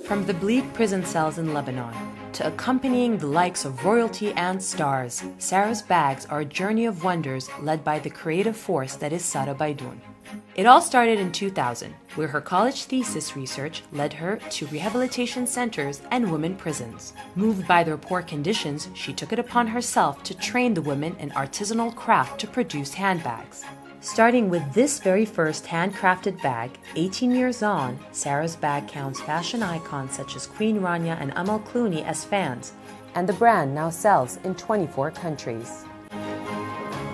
From the bleak prison cells in Lebanon to accompanying the likes of royalty and stars, Sarah's bags are a journey of wonders led by the creative force that is Sarah Beydoun. It all started in 2000, where her college thesis research led her to rehabilitation centers and women prisons. Moved by their poor conditions, she took it upon herself to train the women in artisanal craft to produce handbags. Starting with this very first handcrafted bag, 18 years on, Sarah's bag counts fashion icons such as Queen Rania and Amal Clooney as fans, and the brand now sells in 24 countries.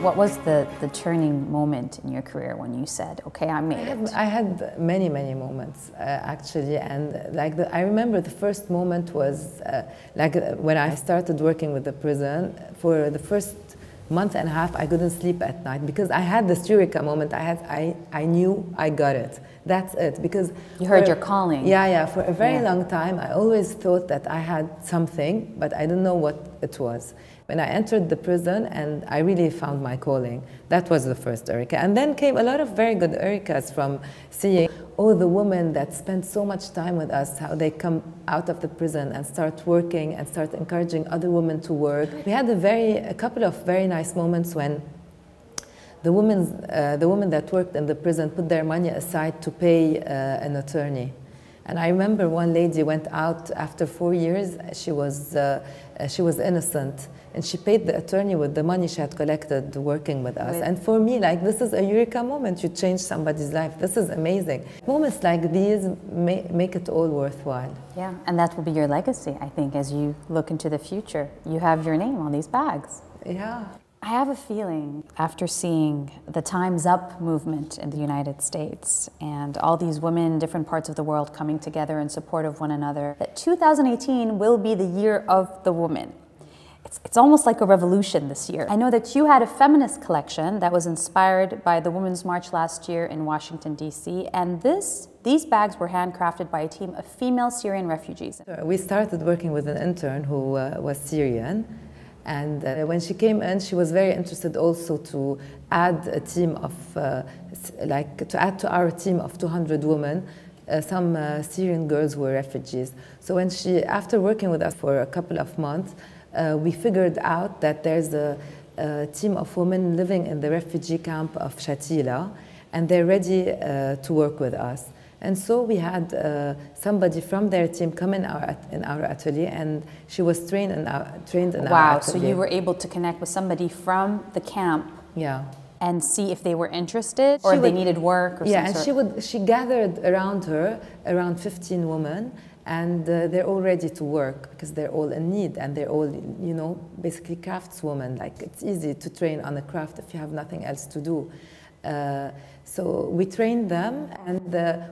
What was the turning moment in your career when you said, okay, I made it? I had many moments actually, and I remember the first moment was when I started working with the prison. For the first month and a half, I couldn't sleep at night because I had this eureka moment. I knew I got it. That's it. Because you heard your calling. Yeah. For a very long time, I always thought that I had something, but I didn't know what it was. When I entered the prison and I really found my calling, that was the first eureka. And then came a lot of very good eurekas from seeing all the women that spend so much time with us, how they come out of the prison and start working and start encouraging other women to work. We had a couple of very nice moments when the women that worked in the prison put their money aside to pay an attorney. And I remember one lady went out after 4 years. She was innocent, and she paid the attorney with the money she had collected working with us. And for me, this is a eureka moment. You change somebody's life. This is amazing. Moments like these make it all worthwhile. Yeah, and that will be your legacy, I think, as you look into the future. You have your name on these bags. Yeah. I have a feeling, after seeing the Time's Up movement in the United States and all these women in different parts of the world coming together in support of one another, that 2018 will be the year of the woman. It's almost like a revolution this year. I know that you had a feminist collection that was inspired by the Women's March last year in Washington, D.C., and these bags were handcrafted by a team of female Syrian refugees. We started working with an intern who was Syrian. And when she came in, she was very interested also to add a team of, to add to our team of 200 women, some Syrian girls who were refugees. So when after working with us for a couple of months, we figured out that there's a team of women living in the refugee camp of Shatila, and they're ready to work with us. And so we had somebody from their team come in our atelier, and she was trained in our atelier. Wow, so you were able to connect with somebody from the camp. Yeah. And see if they were interested or if they needed work or something. Yeah, and she gathered around her, around 15 women, and they're all ready to work because they're all in need, and they're all, basically craftswomen. It's easy to train on a craft if you have nothing else to do. So we trained them, and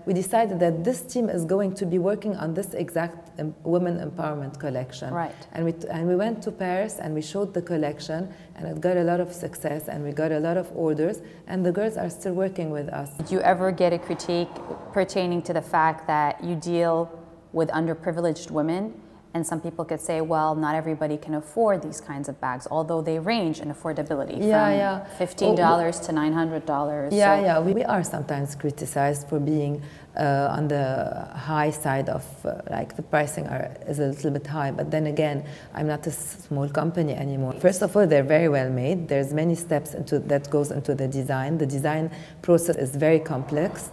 we decided that this team is going to be working on this exact women empowerment collection. Right. And we went to Paris and we showed the collection, and it got a lot of success, and we got a lot of orders, and the girls are still working with us. Did you ever get a critique pertaining to the fact that you deal with underprivileged women? And some people could say, well, not everybody can afford these kinds of bags, although they range in affordability from $15 to $900. Yeah, we are sometimes criticized for being on the high side of, the pricing is a little bit high. But then again, I'm not a small company anymore. First of all, they're very well made. There's many steps that goes into the design. The design process is very complex.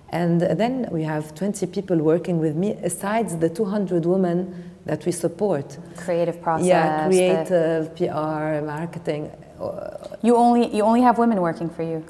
And then we have 20 people working with me, besides the 200 women that we support. Creative process. Yeah, creative, PR, marketing. You only have women working for you?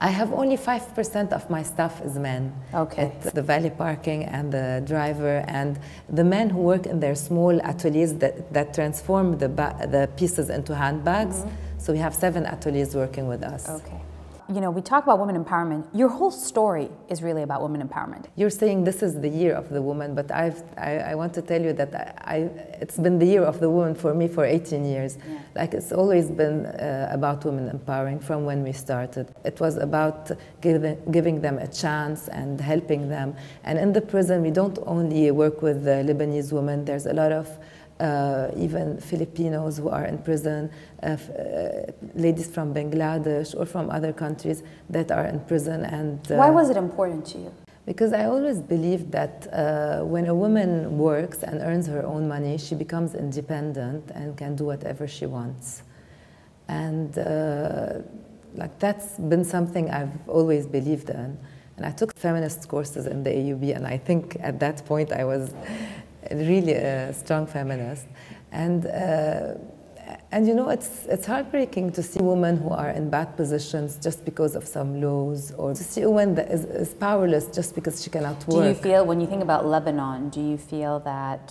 I have only 5% of my staff is men. Okay. It's the valet parking and the driver and the men who work in their small ateliers that transform the pieces into handbags. Mm-hmm. So we have 7 ateliers working with us. Okay. We talk about women empowerment. Your whole story is really about women empowerment. You're saying this is the year of the woman, but I want to tell you that it's been the year of the woman for me for 18 years. Yeah. It's always been about women empowering from when we started. It was about giving them a chance and helping them. And in the prison, we don't only work with Lebanese women. There's a lot of even Filipinos who are in prison, ladies from Bangladesh or from other countries that are in prison. And why was it important to you? Because I always believed that when a woman works and earns her own money, she becomes independent and can do whatever she wants. And like that's been something I've always believed in. And I took feminist courses in the AUB, and I think at that point I was really a strong feminist. And you know, it's heartbreaking to see women who are in bad positions just because of some laws, or to see a woman that is powerless just because she cannot work. Do you feel, when you think about Lebanon, do you feel that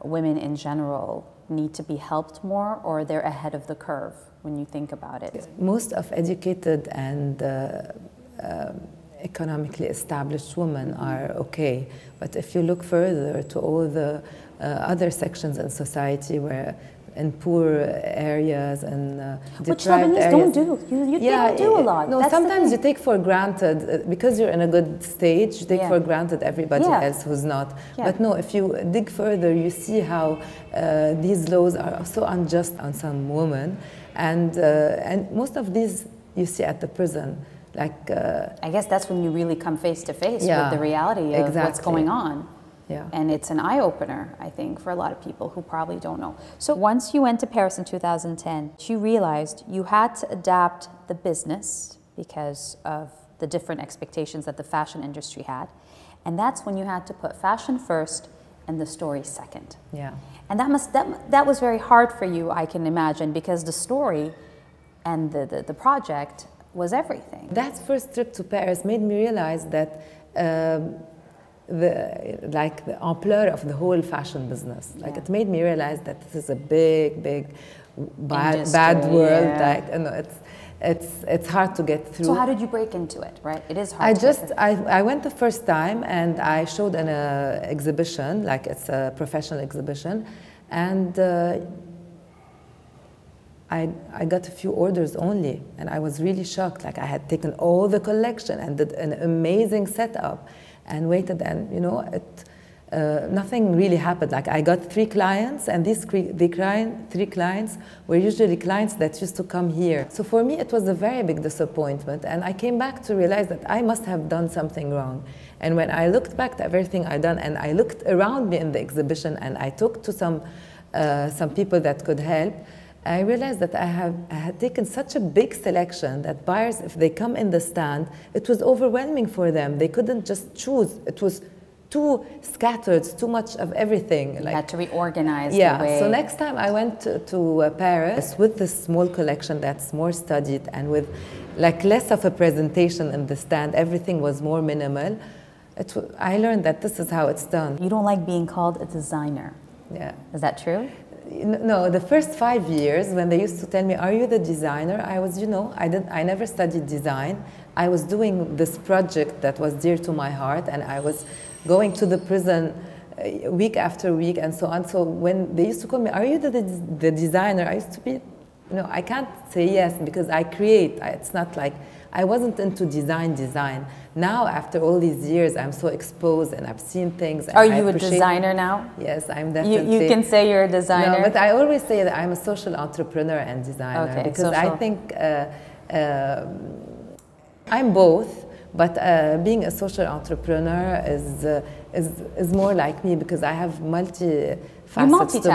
women in general need to be helped more, or they're ahead of the curve when you think about it? Most of educated and economically established women are okay, but if you look further to all the other sections in society where in poor areas and which deprived Lebanese areas. don't do. They don't do a lot. No, that's sometimes you take for granted, because you're in a good stage, you take for granted everybody else who's not. But no, if you dig further, you see how these laws are so unjust on some women. And most of these you see at the prison. Like, I guess that's when you really come face to face with the reality of what's going on. Yeah. And it's an eye-opener, I think, for a lot of people who probably don't know. So once you went to Paris in 2010, you realized you had to adapt the business because of the different expectations that the fashion industry had. And that's when you had to put fashion first and the story second. Yeah. And that was very hard for you, I can imagine, because the story and the project was everything. That first trip to Paris made me realize that the ampleur of the whole fashion business. Like it made me realize that this is a big, bad world. Like, you know, it's hard to get through. So how did you break into it? Right, it is hard. I went the first time and I showed an exhibition, like it's a professional exhibition, and I got a few orders only, and I was really shocked. Like I had taken all the collection and did an amazing setup, and waited, and you know, nothing really happened. Like I got 3 clients, and these 3 clients were usually clients that used to come here. So for me, it was a very big disappointment, and I came back to realize that I must have done something wrong. And when I looked back to everything I'd done, and I looked around me in the exhibition, and I talked to some people that could help, I realized that I had taken such a big selection that buyers, if they come in the stand, it was overwhelming for them. They couldn't just choose. It was too scattered, too much of everything. You had to reorganize the way. So next time I went to Paris with this small collection that's more studied and with like less of a presentation in the stand, everything was more minimal. I learned that this is how it's done. You don't like being called a designer. Yeah. Is that true? No, the first 5 years when they used to tell me, are you the designer? I was, you know, I never studied design. I was doing this project that was dear to my heart, and I was going to the prison week after week and so on. So when they used to call me, are you the designer? I used to be, you know, I can't say yes because I create. It's not like, I wasn't into design. Now, after all these years, I'm so exposed and I've seen things. Are you a designer now? Yes, I'm definitely. You can say you're a designer? No, but I always say that I'm a social entrepreneur and designer. Okay, because I think I'm both, but being a social entrepreneur is more like me because I have multi-facets to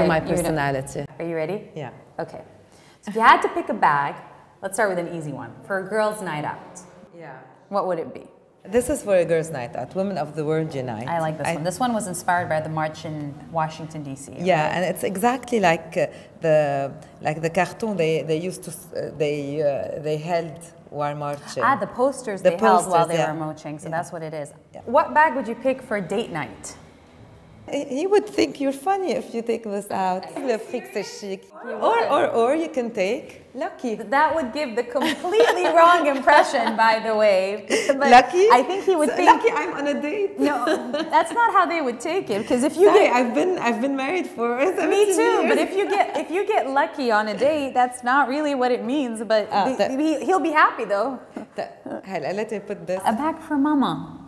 my personality. Are you ready? Yeah. Okay. So if you had to pick a bag, let's start with an easy one. For a girls' night out. Yeah. What would it be? This is for a girls' night out. Women of the World Unite. I like this one. This one was inspired by the march in Washington, D.C. Yeah, right? And it's exactly like the cartoon they used to they held while marching. The posters they held while they were marching. So that's what it is. Yeah. What bag would you pick for a date night? He would think you're funny if you take this out. Le fric c'est chic. Or you can take Lucky. That would give the completely wrong impression, by the way. But Lucky? I think he would think Lucky, I'm on a date. No, that's not how they would take it. Because if you I've been married for 17 me too. years. But if you get lucky on a date, that's not really what it means. But he'll be happy though. Let me put this. A bag for mama.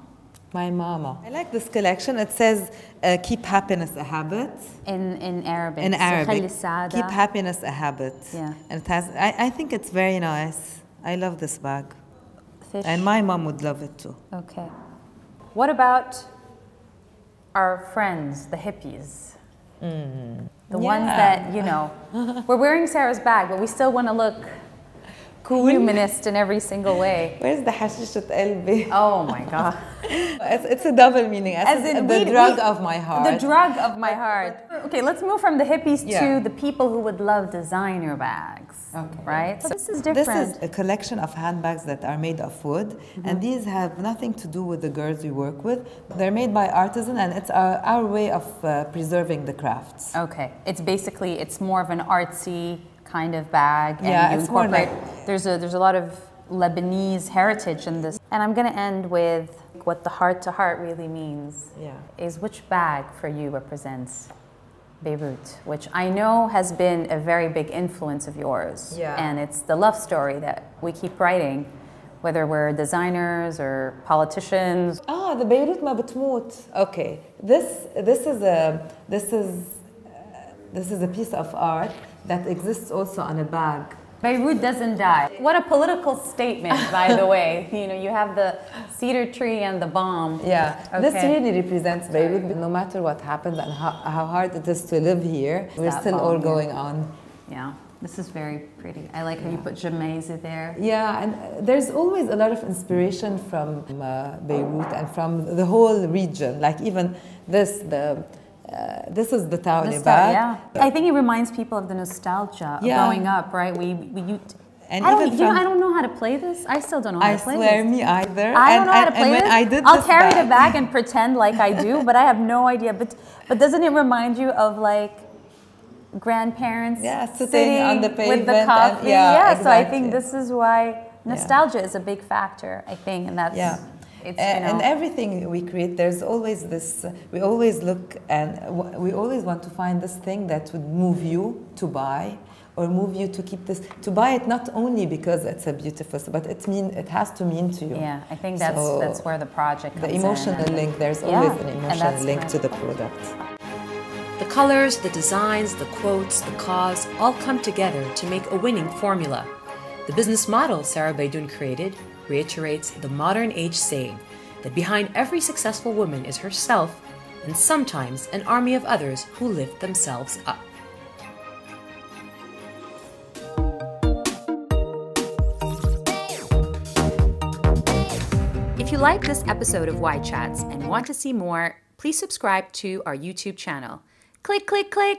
My mama. I like this collection. It says, keep happiness a habit. In Arabic. In Arabic. Keep happiness a habit. Yeah. And it has, I think it's very nice. I love this bag. Fish. And my mom would love it too. Okay. What about our friends, the hippies? The ones that, you know, we're wearing Sarah's bag, but we still want to look cool, humanist in every single way. Where's the hashishat elbi? Oh my God. It's a double meaning. As in the drug of my heart. The drug of my heart. Okay, let's move from the hippies to the people who would love designer bags. Okay. Right? So this is different. This is a collection of handbags that are made of wood, and these have nothing to do with the girls we work with. They're made by artisan, and it's our way of preserving the crafts. Okay. It's basically, it's more of an artsy kind of bag, and yeah, you incorporate, there's a lot of Lebanese heritage in this. And I'm going to end with what the heart to heart really means. Yeah. Is which bag for you represents Beirut, which I know has been a very big influence of yours. Yeah. And it's the love story that we keep writing, whether we're designers or politicians. Ah, the Beirut ma بتموت. Okay, this is a piece of art that exists also on a bag. Beirut doesn't die. What a political statement, by the way. You know, you have the cedar tree and the bomb. Yeah, okay. This really represents Beirut. No matter what happens and how hard it is to live here, we're still all going on. Yeah, this is very pretty. I like how you put Jamaisa there. Yeah, and there's always a lot of inspiration from Beirut and from the whole region. Like even this is the Taouli bag. Yeah. I think it reminds people of the nostalgia of growing up, right? I don't know how to play this. I still don't know how to play this. I swear, me either. I don't know how to play this. I'll carry the bag and pretend like I do, but I have no idea. But doesn't it remind you of like grandparents sitting on the pavement with the coffee? Exactly. So I think this is why nostalgia is a big factor, I think, and that's... It's, and everything we create, there's always this, we always look and we always want to find this thing that would move you to buy or move you to keep this, to buy it not only because it's a beautiful, but it has to mean to you. Yeah, I think that's where the project comes in. The emotional link, there's always an emotional link to the product. The colors, the designs, the quotes, the cause all come together to make a winning formula. The business model Sarah Beydoun created reiterates the modern age saying that behind every successful woman is herself and sometimes an army of others who lift themselves up. If you like this episode of Why Chats and want to see more, please subscribe to our YouTube channel. Click, click, click!